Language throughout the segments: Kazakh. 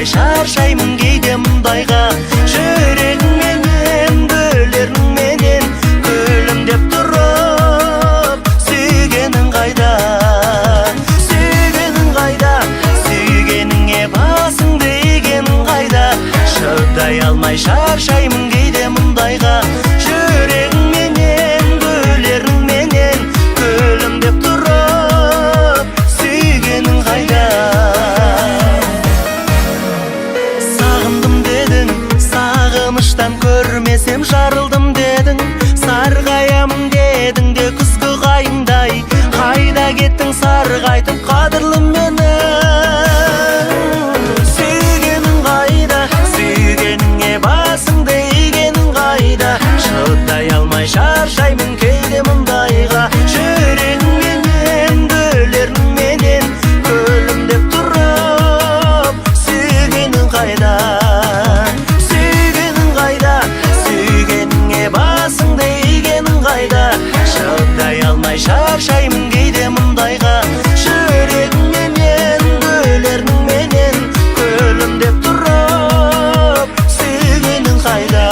алмай шаршаймын кейде мұндайға. Жүрегіңменен гүлеріңменен күлімдеп тұрып, сүйгенің қайда, сүйгенің қайда, сүйгеніңе басыңды игенің қайда. Шыдай алмай шаршаймын кейде мұндайға. Жүрегіңменен гүлеріңменен күлімдеп тұрып, сүйгенің қайда. Сағындым дедің, сағыныштан көрмесем жарылдым дедің. Сарғаямын дедің де күзгі қайыңдай, қайда кеттің сарғайтып қадірлім мені. Сүйгенің қайда, сүйгеніңе басыңды игенің қайда. Шыдай алмай шаршаймын кейде мұндайға. Жүрегіңменен гүлеріңменен күлімдеп тұрып, сүйгенің қайда, сүйгенің қайда, сүйгеніңе басыңды игенің қайда. Шыдай алмай шаршаймын кейде мұндайға. Жүрегіңменен гүлеріңменен күлімдеп тұрып, сүйгенің қайда.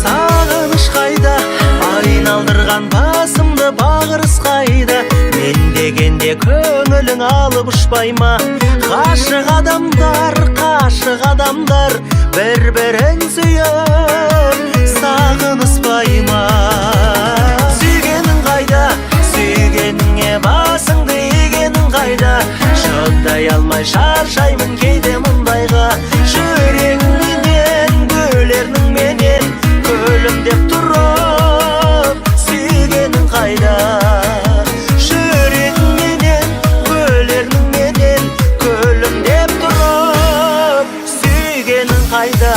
Сағыныш қайда, айналдырған басымды бағырыс қайда. Мен дегенде көңілің алып ұшпай ма? Ғашық адамдар бір-бірін сүйіп сағыныспай ма? Сүйгенің қайда, сүйгеніңе басыңды игенің қайда. Шыдай алмай шаршаймын кейде мұндайға. Жүрегіңменен гүлеріңменен күлімдеп тұрып, сүйгенің қайда. Жүрегіңменен гүлеріңменен күлімдеп тұрып, сүйгенің қайда.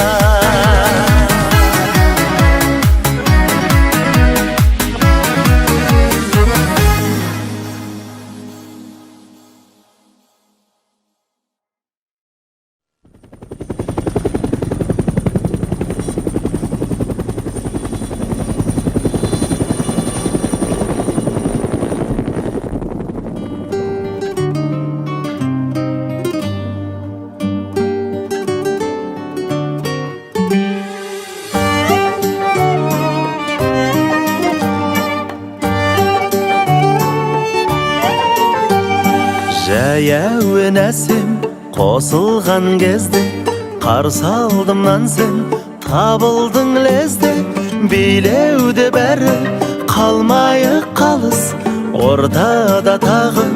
Жәуен әсем қосылған кезде, қарсы алдымнан сен табылдың лезде. Билеуде бәрі қалмайық қалыс, ортада тағы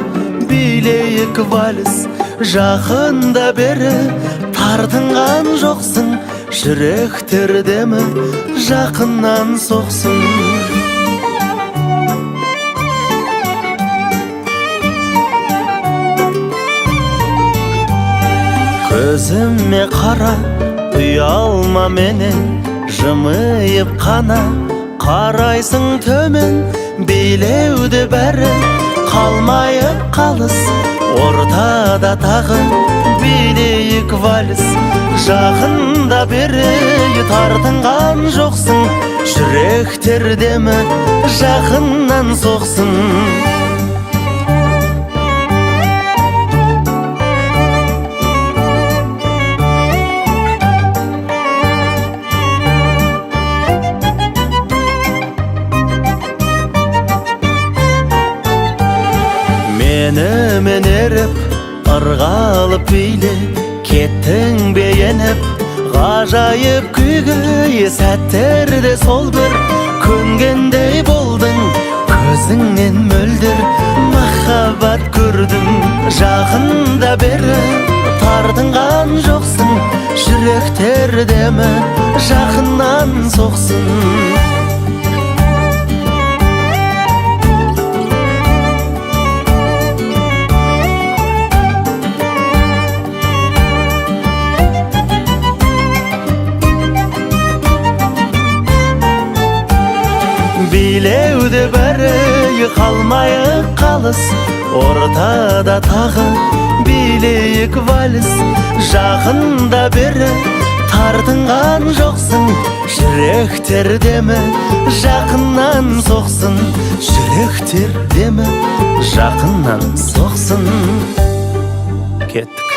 билейік вальс. Жақында бері тартынған жоқсың, жүректер демі жақыннан соқсын. Көзіме қара, ұялма менен, жымиып қана қарайсың төмен. Билеуде бәрі қалмайық қалыс, ортада тағы билейік вальс. Жақында бері тартынған жоқсың, жүректер демі жақыннан соқсын. Мен еріп, ырғалып биле, кеттің бейеніп, ғажайып күйге. Сәттерде сол бір көнгендей болдың, көзіңнен мөлдір махаббат көрдім. Жақында бері тартынған жоқсың, жүректер демі жақыннан соқсын. Билеуде бәрі қалмайық қалыс, ортада тағы билейік вальс. Жақында бері тартынған жоқсың, жүректер демі жақыннан соқсын. Жүректер демі жақыннан соқсын. Кеттік.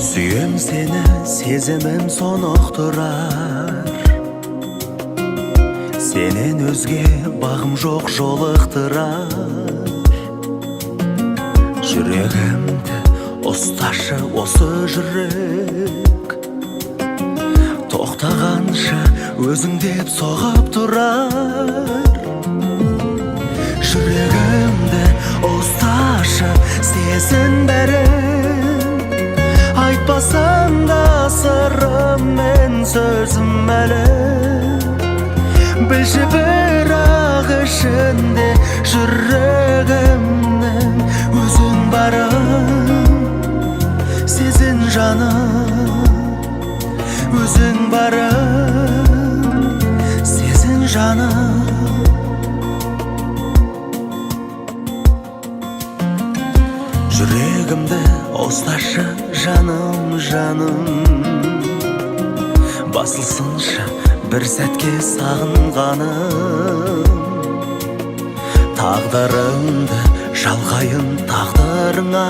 Сүйем сені, сезімім соноқ тұрар. Сенен өзге бағым жоқ жолықтырар. Жүрегімді ұсташы осы жүрек, тоқтағанша өзің деп соғып тұрар. Жүрегімді ұсташы, сезін бәрін, айтпасам да сырым мен сөзім әлі. Білші бірақ ішінде жүрегімнің өзің барым. Сезін жаным, өзің барым. Сезін жаным. Жүрегімді ұсташы жаным, жаным. Басылсыншы бір сәтке сағынғаным. Тағдырымды жалғайын тағдырыңа.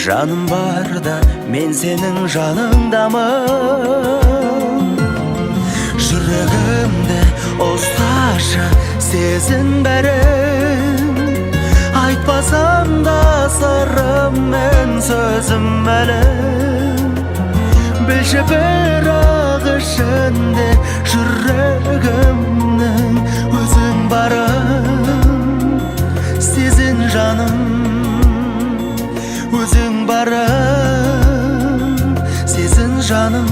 Жаным барда мен сенің жаныңдамын. Жүрегімді ұсташы, сезін бәрін, айтпасам да сырым мен сөзім әлі. Білші бірақ ішінде жүрегімнің өзің барым. Сезін жаным, өзің барым. Сезін жаным.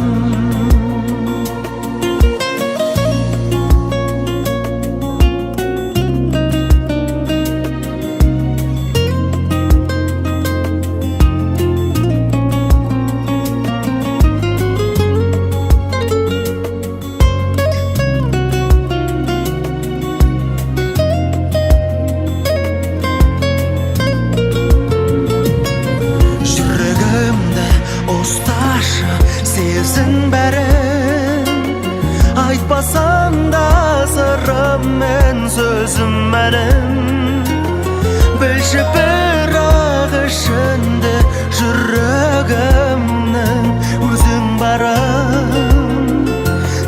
Сезін бәрін, айтпасам да сырым мен сөзім әлім. Білші бірақ ішінде жүрегімнің өзің барым.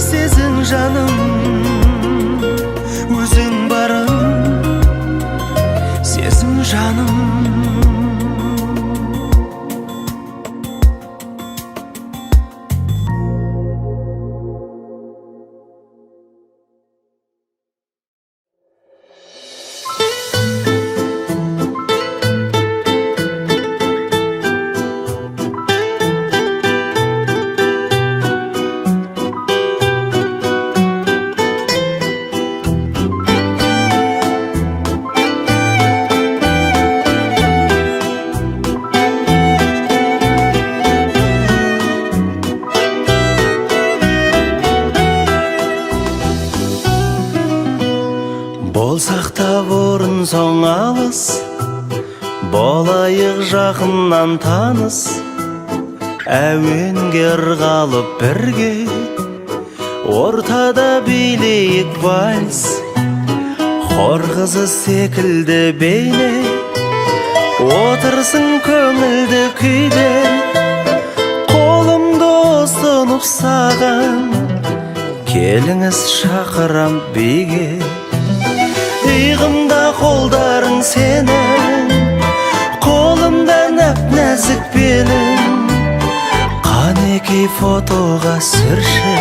Сезін жаным, өзің барым. Сезін жаным. Болсақ та бұрын соң алыс, болайық жақыннан таныс. Әуенге ырғалып бірге, ортада билейік вальс. Хор қызы секілді бейне, отырсың көңілді күйде. Қолымды ұсынып саған, келіңіз шақырам биге. Иығымда қолдарың senin, kolumda nap-nazik belin. Qaniki fotoga sürşi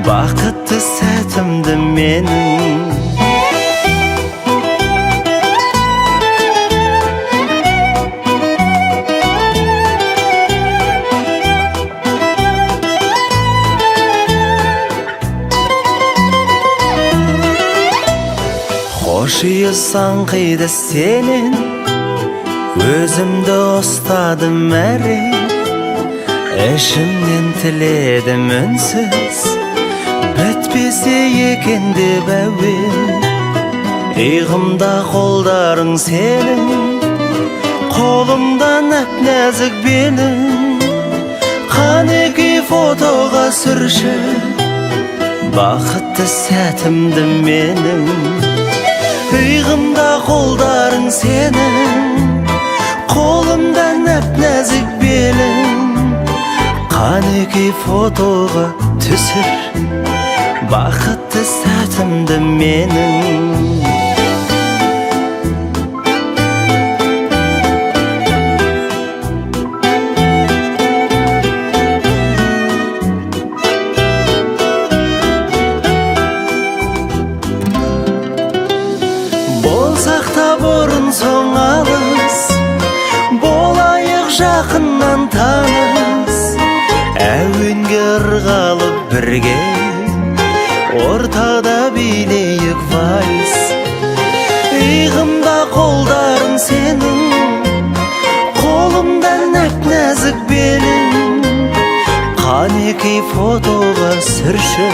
baqitli satimdi mening. Hoşuysan qıydı senin, özümde ustadım eri. Eşimden tiledim ünsüz, bitpese ekendi bäwin. Eğimda koldarың senin, kolumda nap-nazik belin. Qaniki fotoga sürşi baqitli satimdi mening. Eğimda koldarың senin, kolumda nap-nazik belin. Qaniki fotoga түсір baqitli satimdi mening. Bolsaq ta burun soň alys, bolayık жақыннан tanys. Әуенге ырғалып бірге, ортада билейік вальс. Иығымда қолдарың сенің, қолымда нәп-нәзік белің. Qaniki fotoga сүрші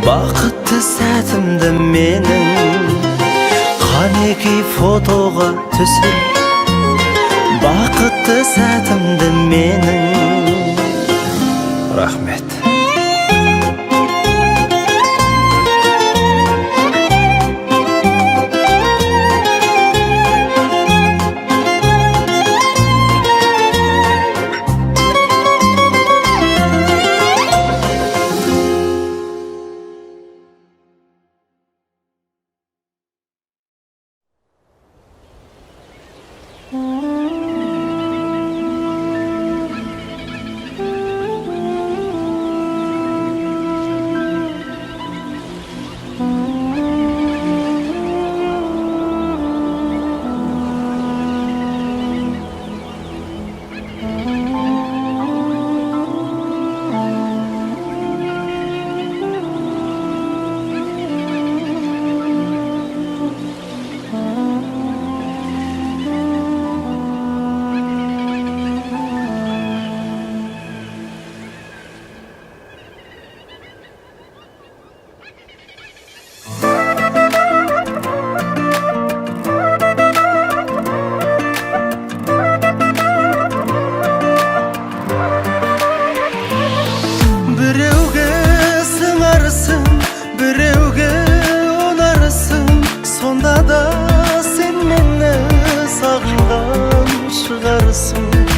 бақытты сәтімді менің. Qaniki fotoga түсір бақытты сәтімді менің. Рахмет.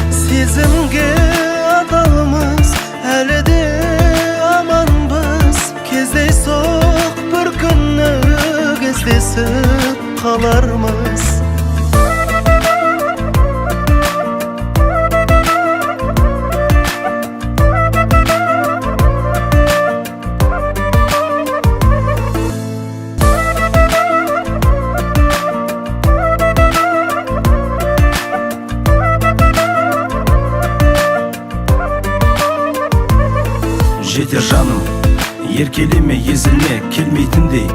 Сезімге адалмыз, әлі де аманбыз. Кездейсоқ бір күні кездесіп қалармыз. Жетер жаным, еркелеме, езілме, келмейтіндей,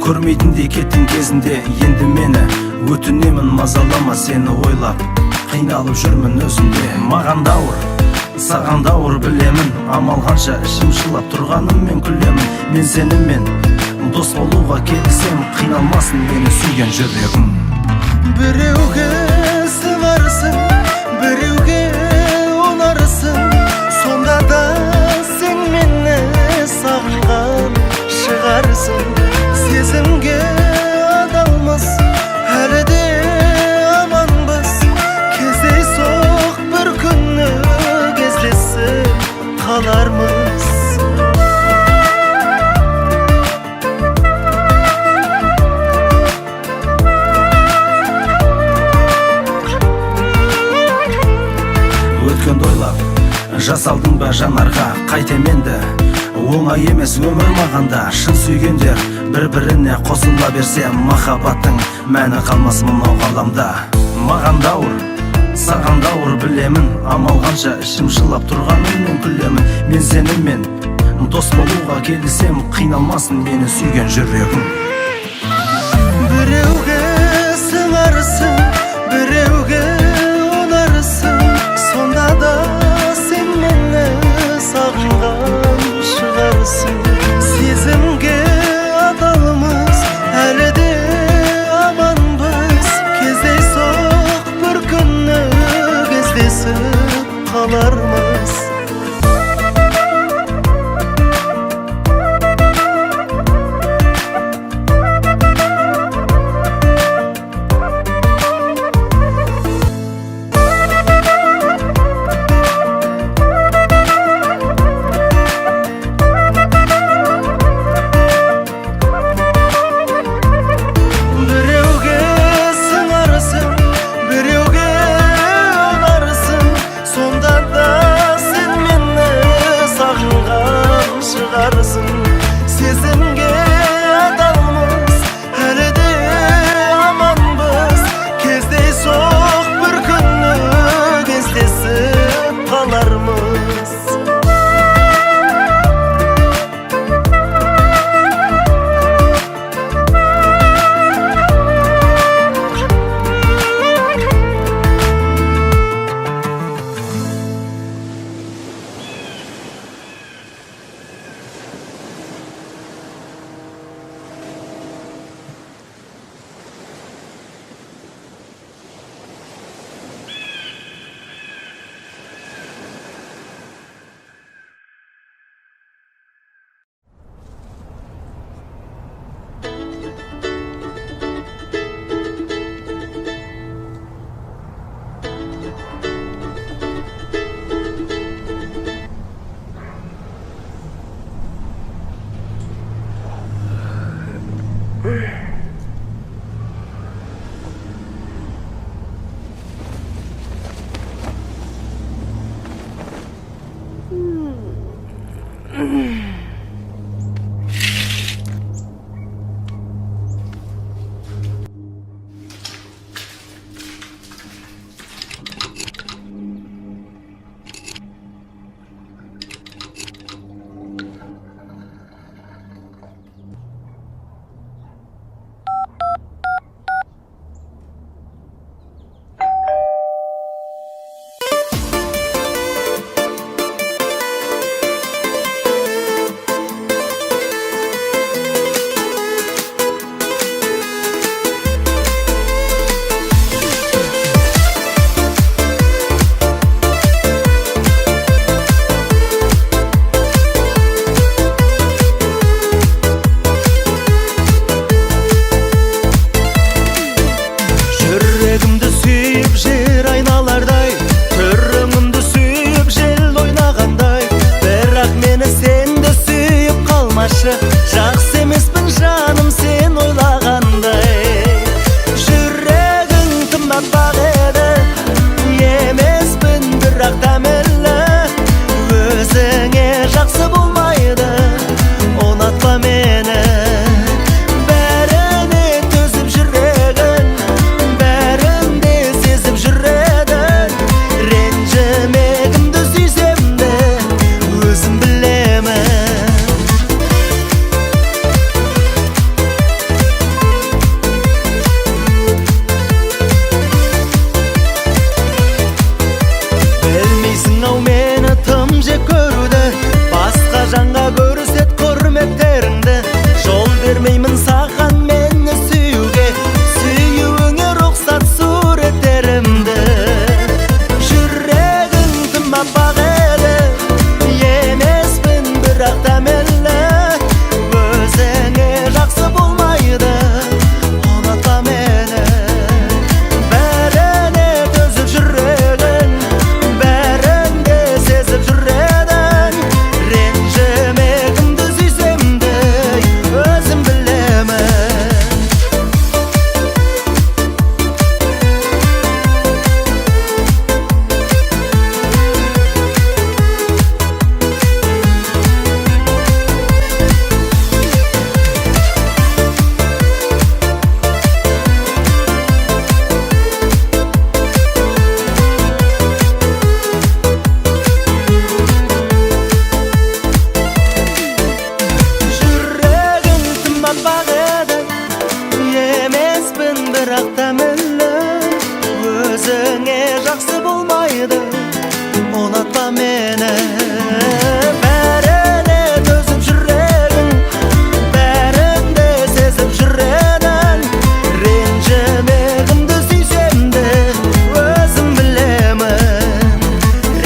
көрмейтіндей кеттің кезінде. Енді мені өтінемін, мазалама сені ойлап, қиналып жүрмін өзімде. Маған дауыр, саған дауыр білемін, амал қанша ішім жылап тұрғаным мен күлемін. Мен сенімен дос болуға келсем, қиналмасын мені сүйген жүрегім. Біреуге сыңарсың, біреуге ұнарсың, сонда да сен мені сағынған шығарсың. Сезімге адалмыз, әлі де аманбыз. Кездейсоқ бір күні кездесіп қалармыз. салдың ба жанарға қайтем енді оңай емес өмір мағанда шын сүйгендер бір-біріне қосыла берсе махаббаттың мәні қалмас мынау ғаламда маған дауыр саған дауыр білемін амал қанша ішім жылап тұрғаныңмен күлемін мен сенімен дос болуға келісем қиналмасын мені сүйген жүрегім біреуге сыңарсың біреуге ұнарсың сонда да сен мені сағынған шығарсың сезімге адалмыз әлі де аманбыз кездейсоқ бір күні кездесіп қалармыз сезімге адалмыз әлі де аманбыз кездейсоқ бір күні кездесіп қалармыз жақсы емеспін жаным сен ойлағандай жүрегің тымнан бақ еді емеспін бірақ дәмелі өзіңе жақсы болмайды ұнатпа мені бәріне төзіп жүрегің бәрін де сезіп жүреді ренжімегімді сүйсем де өзім білемін Емеспін бірақ тәмілі, өзіңе жақсы болмайды, ұнатпа мені. Бәріне төзіп жүрегің, бәрінде сезіп жүредін. Ренжімегімді сүйсем де өзім білемін.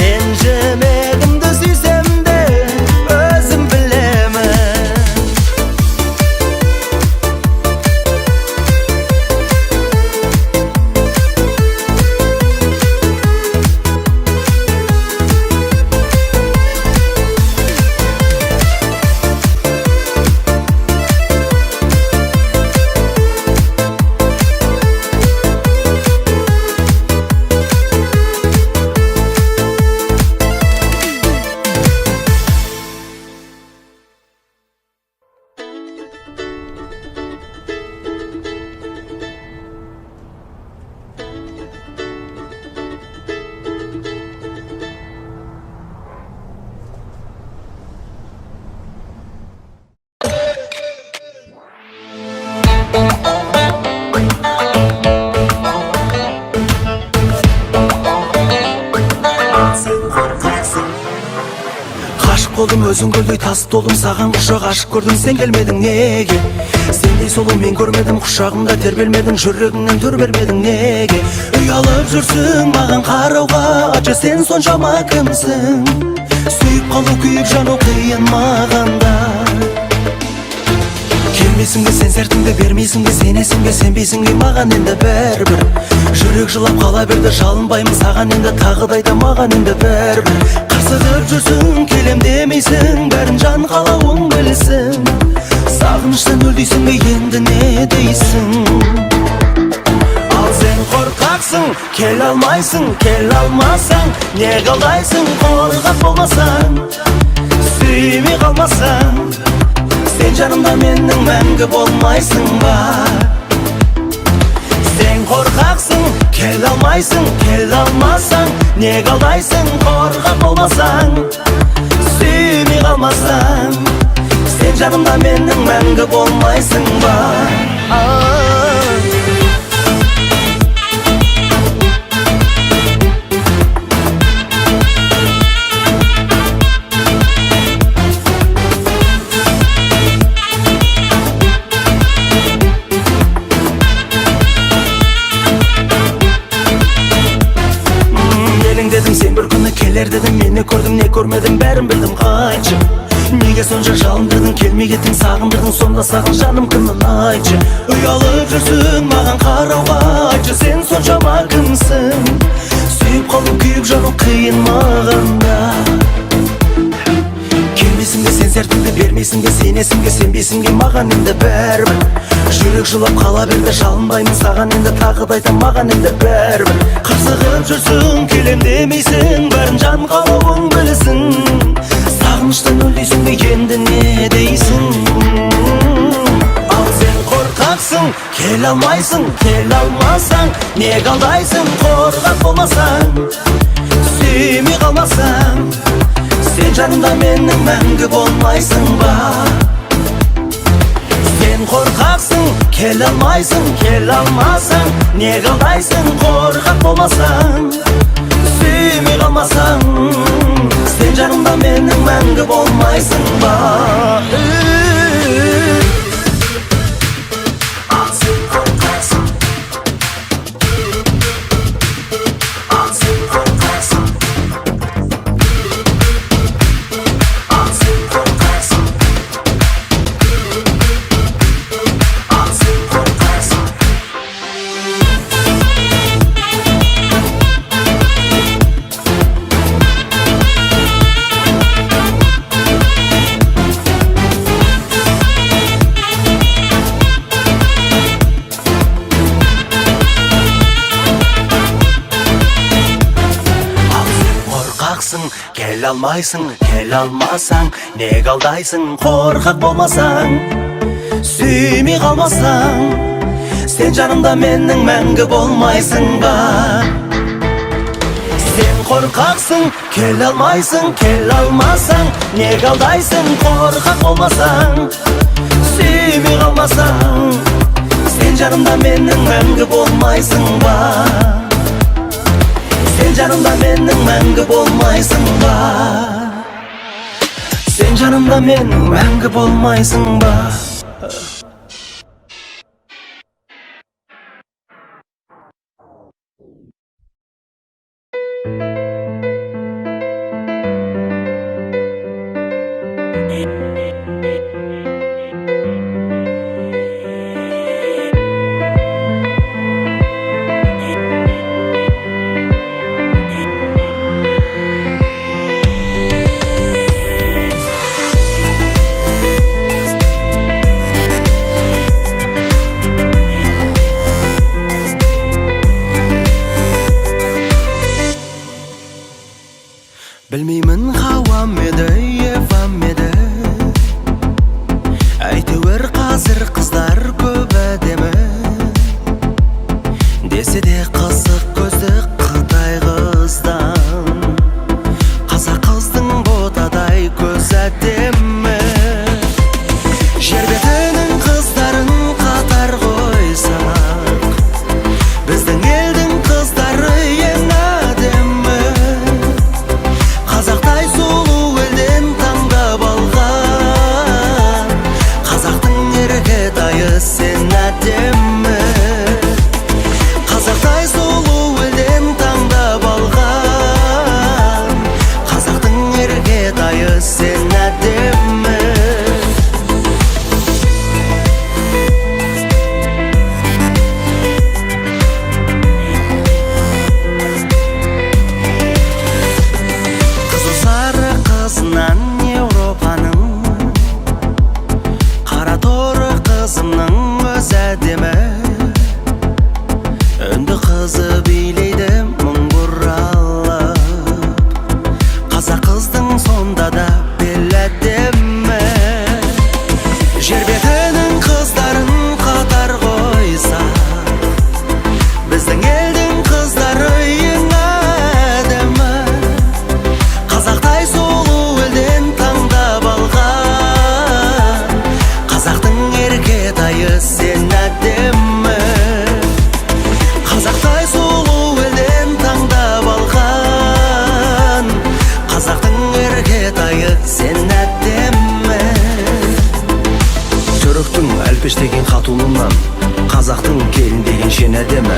Ренжімегімді сүйсем де өзім білемін. Ғашық болдым өзің гүлдей тас толдым, саған құшақ ашып көрдім, сен келмедің неге? Сендей сұлу мен көрмедім, құшағымда тербелмедің, жүрегіңнен түр бермедің неге? Ұялып жүрсің маған қарауға, ачы сен соншама кімсің? Сүйіп қалу, күйіп жану қиын мағанда. Келмесің бе сен сертіңді, бермейсің бе сенесің бе, сенбейсің бе маған енді бәрібір. Жүрек жылап қала берді, жалынбаймын саған енді, тағы да айтам маған енді бәрібір. Қырсығып жүрсің, келем демейсің, бәрін жан қалауың білсін. Сағыныштан өл дейсің бе, енді не дейсің? Ал сен қорқақсың, кел алмайсың, кел алмасаң, не қалдайсың, қорқақ болмасаң, сүймей қалмасаң. Сен жанымда менің мәңгі болмайсың ба? Сен қорқақсың, кел алмайсың, кел алмасаң, не қалдайсың, қорқақ болмасаң, сүймей қалмасаң. Сен жанымда менің мәңгі болмайсың ба? Сен бір күні келер дедің, мені көрдім, не көрмедім, бәрін білдім, қайтшы. Неге сонша жалындырдың, келмей кеттің, сағындырдың, сонда саған жаным кімін айтшы. Ұялып жүрсің маған қарауға, айтшы сен соншама кімсің? Сүйіп қалу, күйіп жану қиын мағанда. Келмесің бе сен сертіңді, бермейсің бе сенесің бе, сенбейсің бе маған енді бәрібір. Жүрек жылап қала берді, жалынбаймын саған енді, тағы да айтам маған енді бәрібір. Қырсығып жүрсің, келем демейсің, бәрін жан қалауың білсін. Сағыныштан өл дейсің бе, енді не дейсің? Ал сен қорқақсың, кел алмайсың, кел алмасаң, не қалдайсың, қорқақ болмасаң, сүймей қалмасаң. Сен жанымда менің мәңгі болмайсың ба? Сен қорқақсың, кел алмайсың, кел алмасаң, не қалдайсың, қорқақ болмасаң, сүймей қалмасаң. Сен жанымда менің мәңгі болмайсың ба? Кел алмайсың, кел алмасаң, не қалдайсың, қорқақ болмасаң, сүймей қалмасаң. Сен жанымда менің мәңгі болмайсың ба? Сен қорқақсың, кел алмайсың, кел алмасаң, не қалдайсың, қорқақ болмасаң, сүймей қалмасаң. Сен жанымда менің мәңгі болмайсың ба? Сен жанымда менің мәңгі болмайсың ба? Сен жанымда менің мәңгі болмайсың ба? Білмеймін хауам еді, евам еді, әйтеуір қазір қыздар көп әдемі. Десе де қызық көзді Қытай қыздан, қазақ қыздың ботадай көз әдемі. Жер бетінің қыздарын қатар қойсақ, біздің елдің қыздары ең әдемі. Қазақтай сұлу елден таңдап алған, қазақтың еркетайы сен әдемі. Қазақтай сұлу елден таңдап алған, қазақтың еркетайы сен әдемі. Қызынан Европаның, қара торы қызымның өз әдемі. Үнді қызы билейді мың бұралып, қазақ қыздың сонда да бел әдемі. Жер бетінің қыздарын қатар қойсақ, біздің елдің қыздары ең әдемі. Қазақтай сұлу елден таңдап алған, қазақтың еркетайы сен әдемі. Қазақтай сұлу елден таңдап алған, қазақтың еркетайы сен әдемі. Түріктің әлпештеген қатулынан, қазақтың келін деген шен әдемі.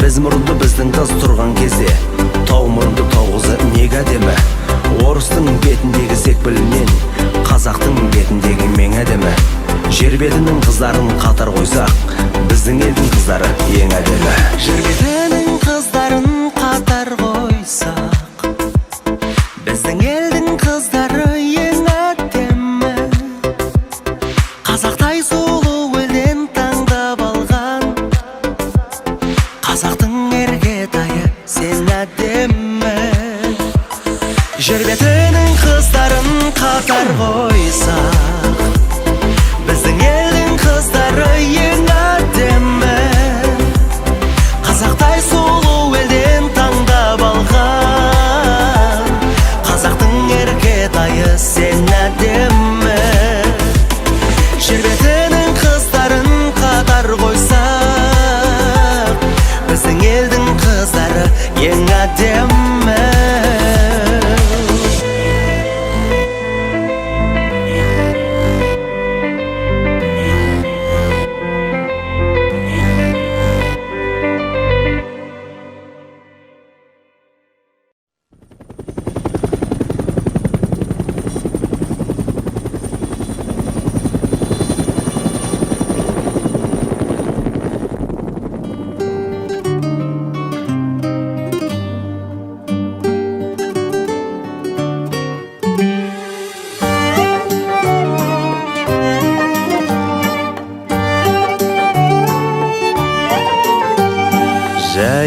Біз мұрынды біздің қыз тұрған кезде, тау мұрынды тау қызы неге әдемі. Орыстың бетіндегі секпілінен, қазақтың бетіндегі мен әдемі. Жер бетінің қыздарын қатар қойсақ, біздің елдің қыздары ең әдемі. Жер бетінің қыздарын қатар қойсақ, біздің елдің қыздары ең әдемі. Қазақтай сұлу елден таңдап алған, қазақтың еркетайы сен әдемі. Жер бетінің қыздарын қатар қойсақ, біздің елдің қыздары ең әдемі. Қазақтай сұлу елден таңдап алған, қазақтың еркетайы сен әдемі. Жер бетінің қыздарын қатар қойсақ, біздің елдің қыздары ең әдемі.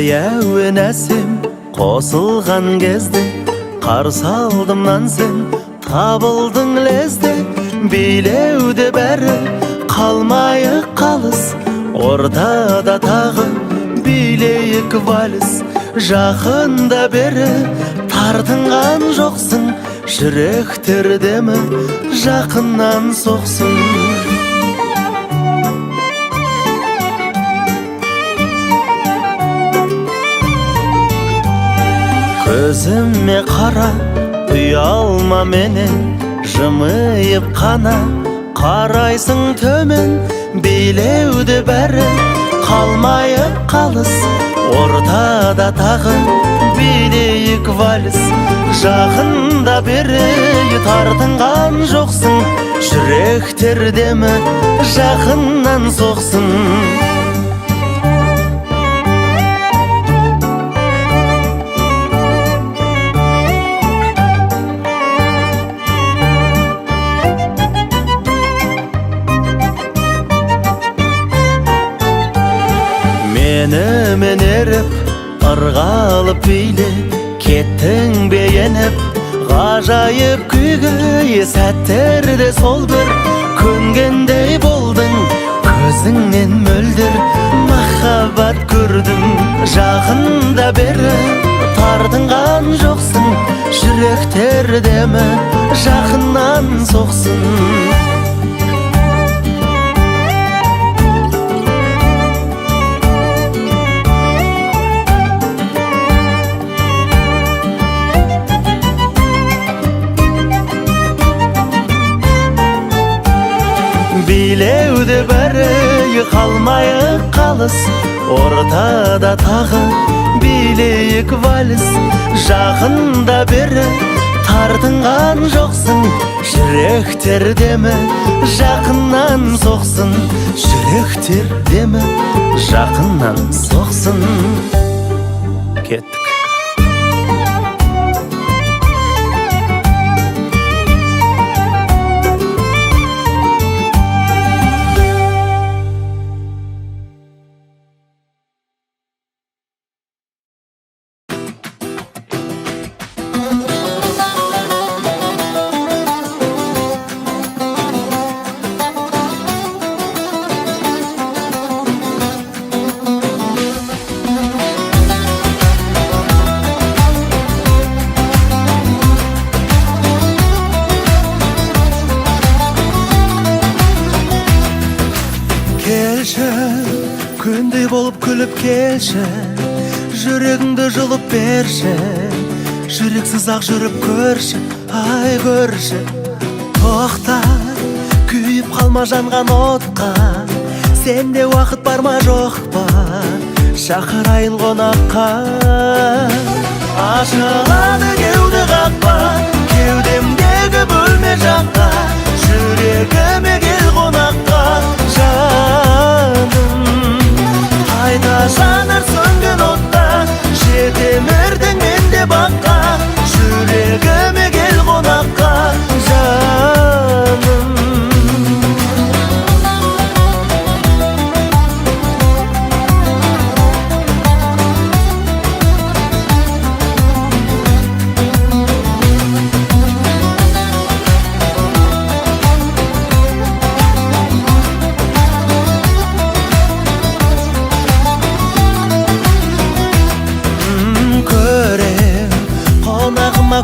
Әуен әсем қосылған кезде, қарсы алдымнан сен табылдың лезде. Билеуде бәрі қалмайық қалыс, ортада тағы билейік вальс. Жақында бері тартынған жоқсың, жүректер демі жақыннан соқсын. көзіме қара, ұялма менен, жымиып қана қарайсың төмен. Билеуді бәрі қалмайып қалыс, ортада тағы билейік вальс. Жақында бері тартынған жоқсың, жүректер демі жақыннан соқсын. Мен еріп, ырғалып биле, кеттің бейеніп, ғажайып күйге. Сәттерде сол бір көнгендей болдың, көзіңнен мөлдір махаббат көрдім. Жақында бері тартынған жоқсың, жүректер демі жақыннан соқсын. Билеуді бәрі қалмайық қалыс, ортада тағы билейік вальс. Жақында бері тартынған жоқсың, жүректер демі жақыннан соқсын. Жүректер демі жақыннан соқсын. Кеттік. Күндей болып күліп келші, жүрегіңді жұлып берші. Жүрексіз ақ жүріп көрші, ай көрші. Тоқта, күйіп қалма жанған отқа, сенде уақыт бар ма жоқ па, шақырайын қонаққа. Ашылады кеуде қақпа, кеудемдегі бөлме жаққа, жүрегіме кел қонаққа. Жаным, қайта жанар сөнген отта, жетем ертең менде баққа. Жүрегіме кел қонаққа, жаным.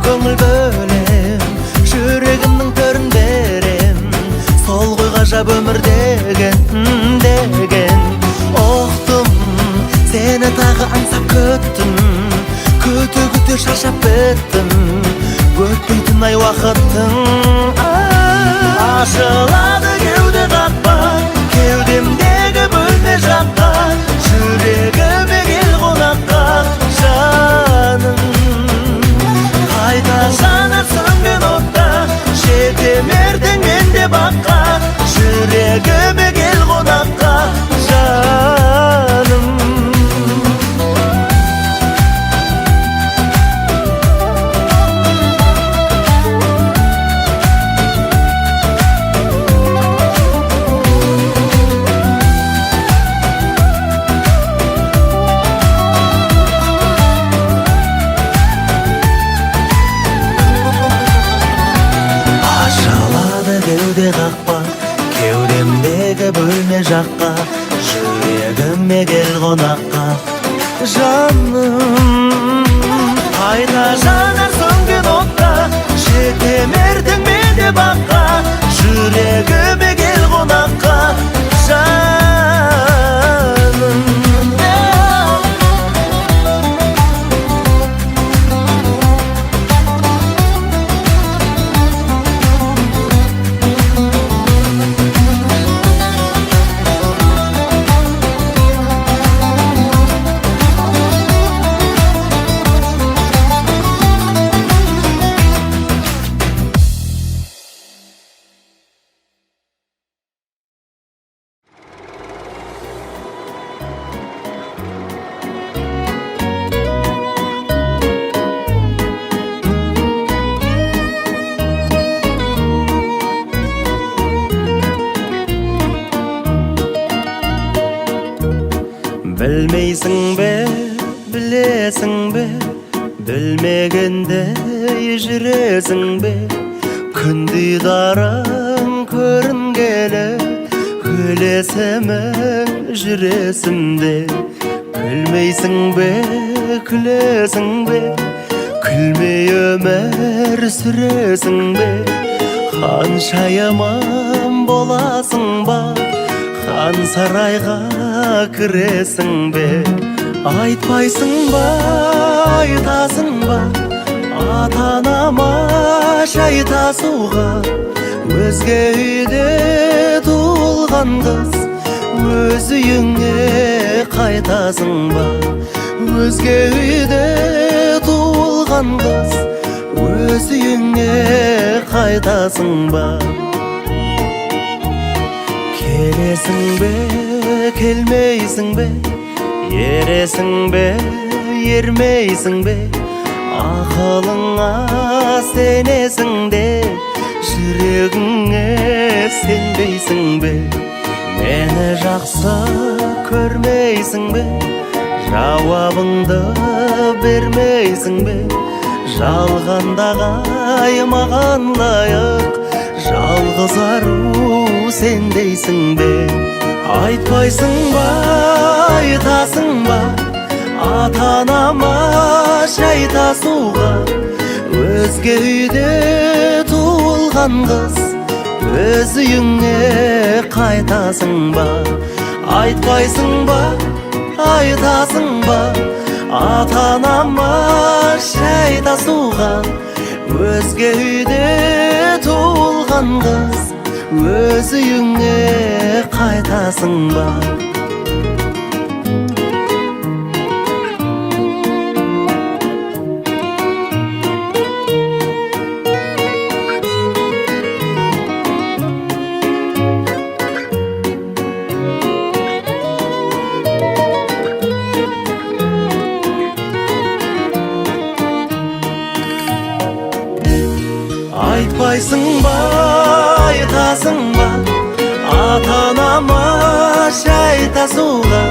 Көңіл бөлем, жүрегімнің төрін берем. Сол ғой ғажап өмір деген. Оқтым, сені тағы аңсап күттім, күте шаршап біттім. Өтпейтін ай уақыттың. Ашылады кеуде қақпа, кеудемдегі бөлме жаққа, жүрегіме кел қонаққа, жаным. Қайта жанар сөнген отта, жетем ертең менде баққа. Жүрегіме кел қонаққа, жаным. Қақпа, кеудемдегі бөлме жаққа, жүрегіме кел қонаққа, жаным. Қайта жанар сөнген отта, жетем ертең менде баққа. Жүрегіме кел қонаққа, жаным. Білмейсің бе, білесің бе, білмегендей жүресің бе? Күндидарың көрінгелі, күлесімің жүресімде. Күлмейсің бе, күлесің бе, күлмей өмір сүресің бе? Қанша яман боласың ба, хан сарайға кіресің бе? Айтпайсың ба, айтасың ба, ата-анама шайтасуға? Өзге үйде туылған қыз, өз үйіңе қайтасың ба? Өзге үйде туылған қыз, өз үйіңе қайтасың ба? Келесің бе, келмейсің бе, ересің бе, ермейсің бе? Ақылыңа сенесің де, жүрегіңе сенбейсің бе? Мені жақсы көрмейсің бе, жауабыңды бермейсің бе? Жалғандағай маған лайық, жалғыз ару сендейсің бе? Айтпайсың ба, айтасың ба, ата-анама шайтасуға? Өзге үйде туылған қыз, өз үйіңе қайтасың ба? Айтпайсың ба, айтасың ба, ата-анама шайтасуға? Өзге үйде туылған қыз, өз үйіңе қайтасың ба? Айтпайсың ба, айтасың ба, ата-анама шайтасуға?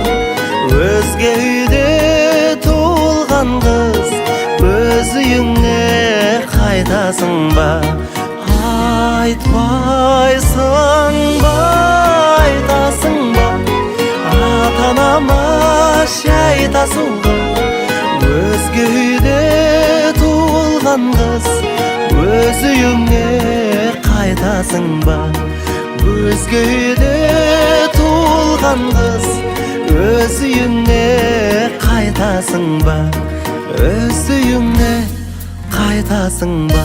Өзге үйде туылған қыз, өз үйіңе қайтасың ба? Айтпайсың ба, айтасың ба, ата-анама шайтасуға? Өзге үйде туылған қыз, өз үйіңе қайтасың ба? Өзге үйде туылған қыз, өз үйіңе қайтасың ба? Өз үйіңе қайтасың ба?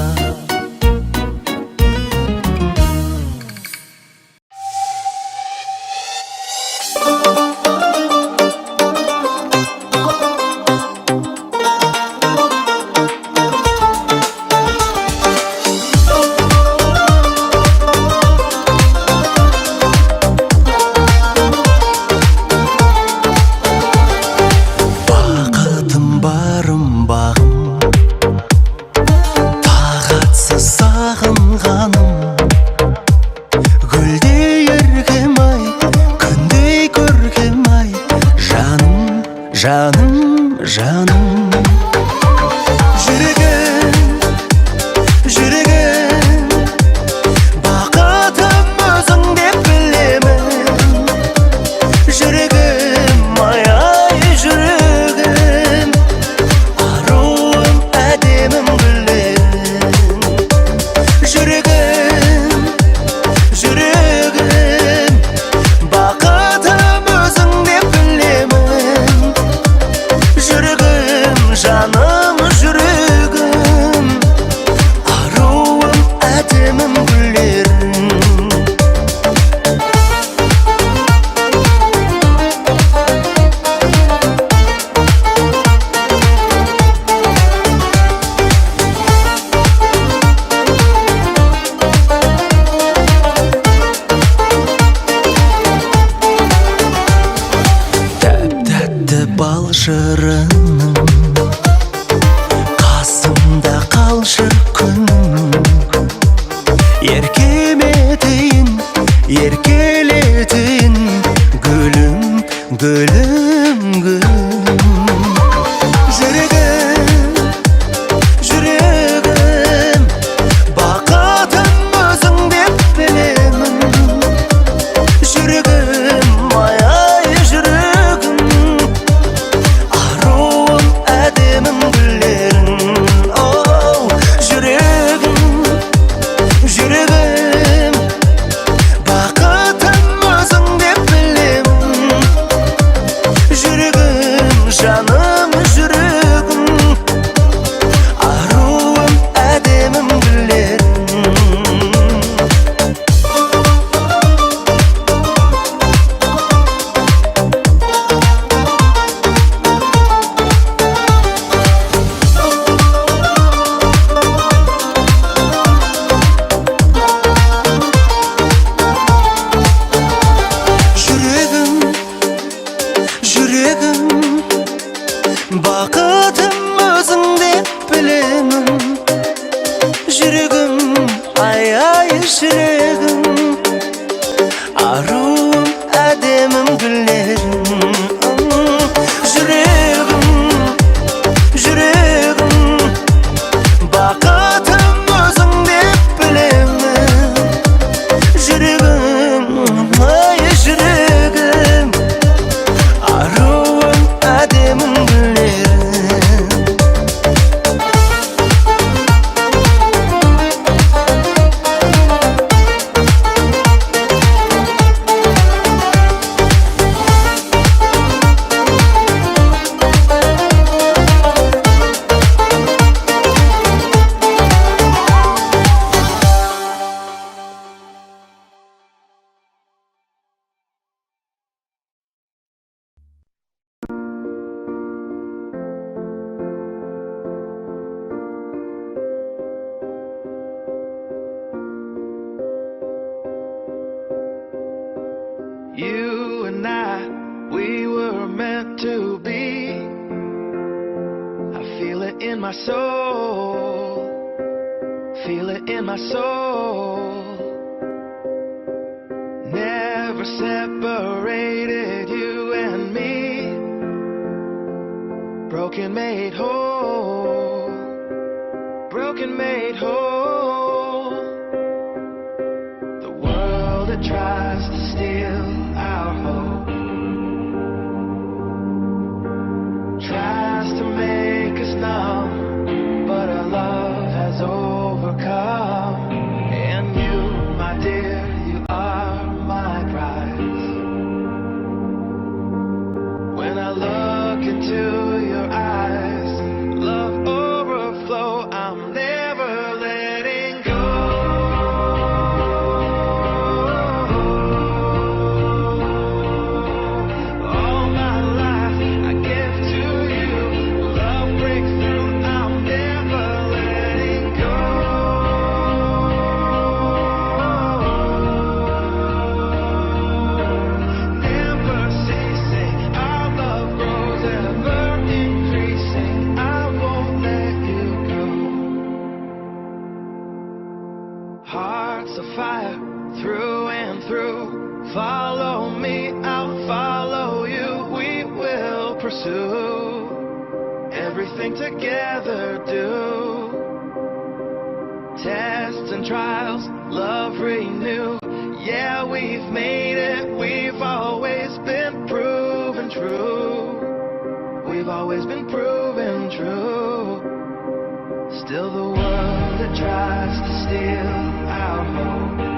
Жаным, жаным, жүрегім, жүрегім, бақытым өзің деп білемін. Жүрегім, ай-ай жүрегім, аруым, әдемім гүлім. Жүрегім, жүрегім, бақытым өзің деп білемін. Жаным, жүрегім, аруым, әдемім гүлерім. Тәп-тәтті бал шырының қасымда қалшы күнім. Еркелетейін гүлім, гүлім, Жүрегім, жүрегім, бақытым өзің деп білемін. Жүрегім, ай жүрегім, аруым әдемім гүлерің. Оу, жүрегім, жүрегім, бақытым өзің деп білемін. Жүрегім, жаным жүрегім, аруым әдемім гүлерің. Жүрегім, бақытым өзің деп білемін. Жүрегім, ай жүрегім, аруым әдемім гүлерің. Жүрегім, жүрегім, бақытым өзің деп білемін. Жүрегім, ай жүрегім, аруым әдемім гүлерің. You and I, we were meant to be. I feel it in my soul, feel it in my soul. Never separated, you and me. Broken made whole, broken made whole. The world that tries to steal our hope tries to make us numb, but our love has overcome. And you, my dear, you are my prize. When I look into your eyes, love overflow, I'm never letting go. All my life I give to you. Love breaks through, I'm never letting go. Never ceasing, our love grows ever increasing. I won't let you go. Hearts of fire through and through. Follow me, I'll follow you. We will pursue everything together. Do tests and trials, love renew. Yeah, we've made it. We've always been proven true. We've always been proven true. Still the world that tries to steal our hope